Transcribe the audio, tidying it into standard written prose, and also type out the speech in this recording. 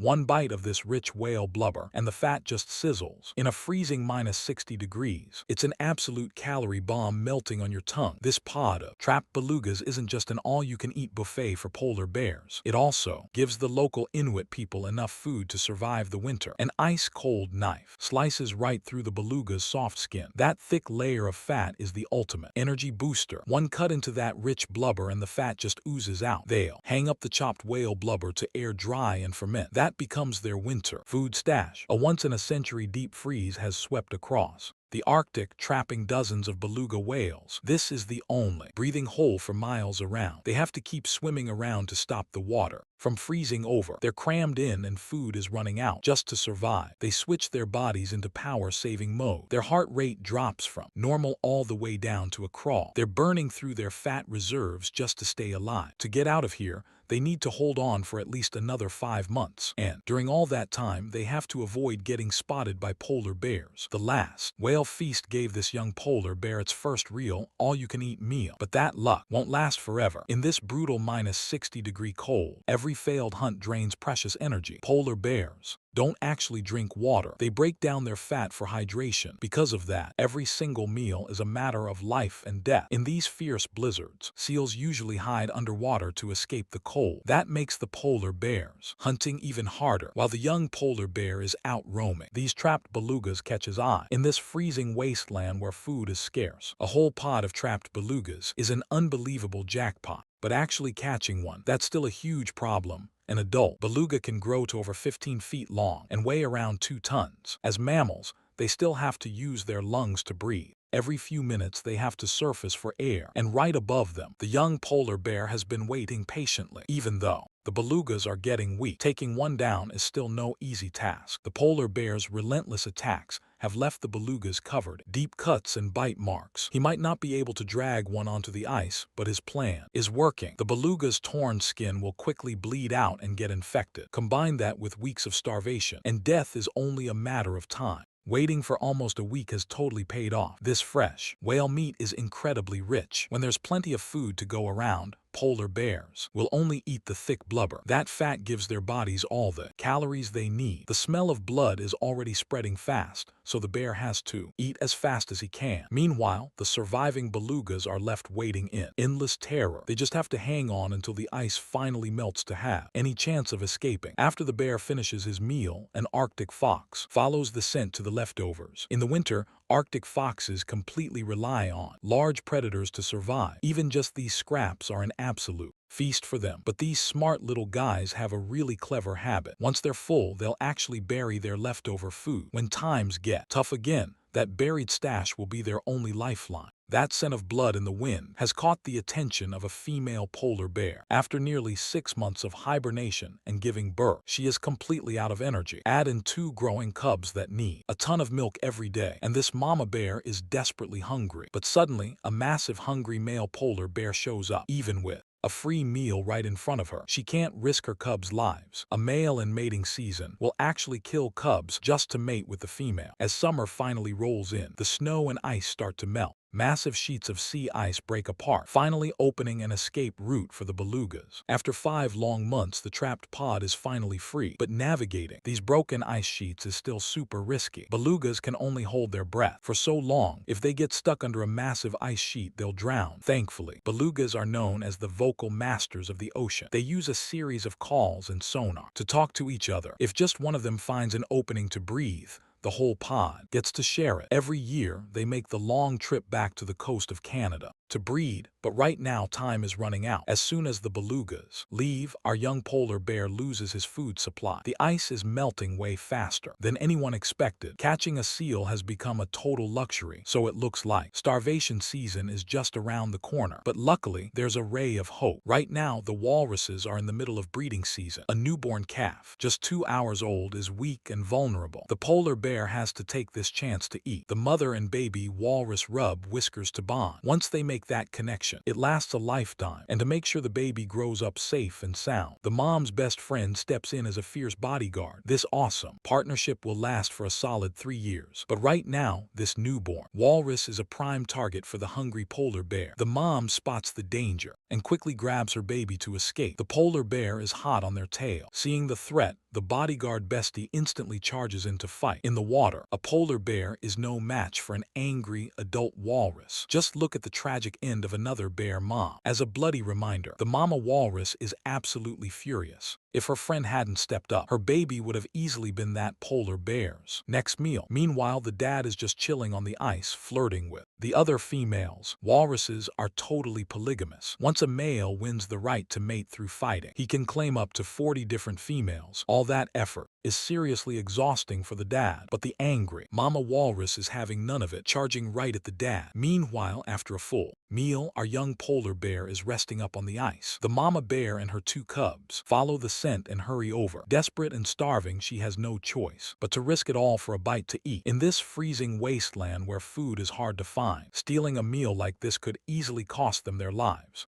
One bite of this rich whale blubber, and the fat just sizzles in a freezing -60 degrees. It's an absolute calorie bomb melting on your tongue. This pod of trapped belugas isn't just an all-you-can-eat buffet for polar bears. It also gives the local Inuit people enough food to survive the winter. An ice-cold knife slices right through the beluga's soft skin. That thick layer of fat is the ultimate energy booster. One cut into that rich blubber and the fat just oozes out. They'll hang up the chopped whale blubber to air dry and ferment. That becomes their winter food stash. A once-in-a-century deep freeze has swept across the Arctic, trapping dozens of beluga whales. This is the only breathing hole for miles around. They have to keep swimming around to stop the water from freezing over. They're crammed in and food is running out just to survive. They switch their bodies into power-saving mode. Their heart rate drops from normal all the way down to a crawl. They're burning through their fat reserves just to stay alive. To get out of here, they need to hold on for at least another 5 months. And during all that time, they have to avoid getting spotted by polar bears. The last whale feast gave this young polar bear its first real, all-you-can-eat meal. But that luck won't last forever. In this brutal -60-degree cold, every failed hunt drains precious energy. Polar bears don't actually drink water. They break down their fat for hydration. Because of that, every single meal is a matter of life and death. In these fierce blizzards, seals usually hide underwater to escape the cold. That makes the polar bears hunting even harder. While the young polar bear is out roaming, these trapped belugas catch his eye. In this freezing wasteland where food is scarce, a whole pod of trapped belugas is an unbelievable jackpot. But actually catching one, that's still a huge problem. An adult beluga can grow to over 15 feet long and weigh around 2 tons. As mammals, they still have to use their lungs to breathe. Every few minutes they have to surface for air, and right above them, the young polar bear has been waiting patiently. Even though the belugas are getting weak, taking one down is still no easy task. The polar bear's relentless attacks have left the belugas covered deep cuts and bite marks. He might not be able to drag one onto the ice, but his plan is working. The beluga's torn skin will quickly bleed out and get infected. Combine that with weeks of starvation, and death is only a matter of time. Waiting for almost a week has totally paid off. This fresh whale meat is incredibly rich. When there's plenty of food to go around, polar bears will only eat the thick blubber. That fat gives their bodies all the calories they need. The smell of blood is already spreading fast, so the bear has to eat as fast as he can. Meanwhile, the surviving belugas are left waiting in endless terror. They just have to hang on until the ice finally melts to have any chance of escaping. After the bear finishes his meal, an Arctic fox follows the scent to the leftovers. In the winter, Arctic foxes completely rely on large predators to survive. Even just these scraps are an absolute feast for them. But these smart little guys have a really clever habit. Once they're full, they'll actually bury their leftover food. When times get tough again, that buried stash will be their only lifeline. That scent of blood in the wind has caught the attention of a female polar bear. After nearly 6 months of hibernation and giving birth, she is completely out of energy. Add in 2 growing cubs that need a ton of milk every day, and this mama bear is desperately hungry. But suddenly, a massive hungry male polar bear shows up, even with a free meal right in front of her. She can't risk her cubs' lives. A male in mating season will actually kill cubs just to mate with the female. As summer finally rolls in, the snow and ice start to melt. Massive sheets of sea ice break apart, finally opening an escape route for the belugas. After 5 long months, the trapped pod is finally free, but navigating these broken ice sheets is still super risky. Belugas can only hold their breath for so long. If they get stuck under a massive ice sheet, they'll drown. Thankfully, belugas are known as the vocal masters of the ocean. They use a series of calls and sonar to talk to each other. If just one of them finds an opening to breathe, the whole pod gets to share it. Every year, they make the long trip back to the coast of Canada to breed, but right now time is running out. As soon as the belugas leave, our young polar bear loses his food supply. The ice is melting way faster than anyone expected. Catching a seal has become a total luxury, so it looks like starvation season is just around the corner. But luckily, there's a ray of hope. Right now, the walruses are in the middle of breeding season. A newborn calf, just 2 hours old, is weak and vulnerable. The polar bear has to take this chance to eat. The mother and baby walrus rub whiskers to bond. Once they make that connection, it lasts a lifetime. And to make sure the baby grows up safe and sound, the mom's best friend steps in as a fierce bodyguard. This awesome partnership will last for a solid 3 years. But right now, this newborn walrus is a prime target for the hungry polar bear. The mom spots the danger and quickly grabs her baby to escape. The polar bear is hot on their tail. Seeing the threat, the bodyguard bestie instantly charges in to fight. In the water, a polar bear is no match for an angry adult walrus. Just look at the tragic end of another bear mom. As a bloody reminder, the mama walrus is absolutely furious. If her friend hadn't stepped up, her baby would have easily been that polar bear's next meal. Meanwhile, the dad is just chilling on the ice, flirting with the other females. Walruses are totally polygamous. Once a male wins the right to mate through fighting, he can claim up to 40 different females. All that effort is seriously exhausting for the dad, but the angry mama walrus is having none of it, charging right at the dad. Meanwhile, after a full meal, our young polar bear is resting up on the ice. The mama bear and her 2 cubs follow the scent and hurry over. Desperate and starving, she has no choice but to risk it all for a bite to eat. In this freezing wasteland where food is hard to find, stealing a meal like this could easily cost them their lives.